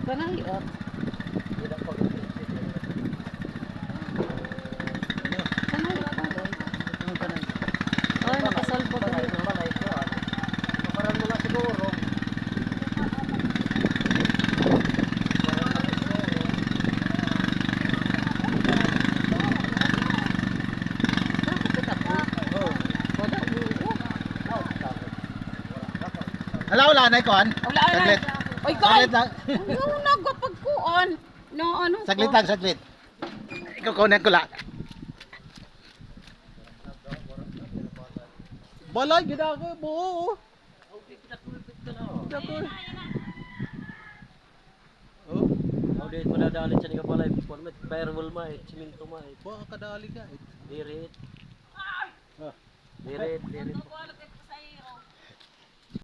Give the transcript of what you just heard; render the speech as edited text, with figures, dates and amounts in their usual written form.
Kanang iot. Kanang iot ba doy? Ay, nakasalbo ko rin. Parang mula siguro. Wala na ikon. Wala na. Saglit. Oy, koy. Saglit lang. Yung nagpagkuon. No, ano? Saglit lang, saglit. Ikukunin ko lang. Balay, ginako, buo. Oh, How did madadali siya ni kapalay? Format, firewall ma eh, siminto ma eh. ba kadali ka. Dirit. Ah. Dirit.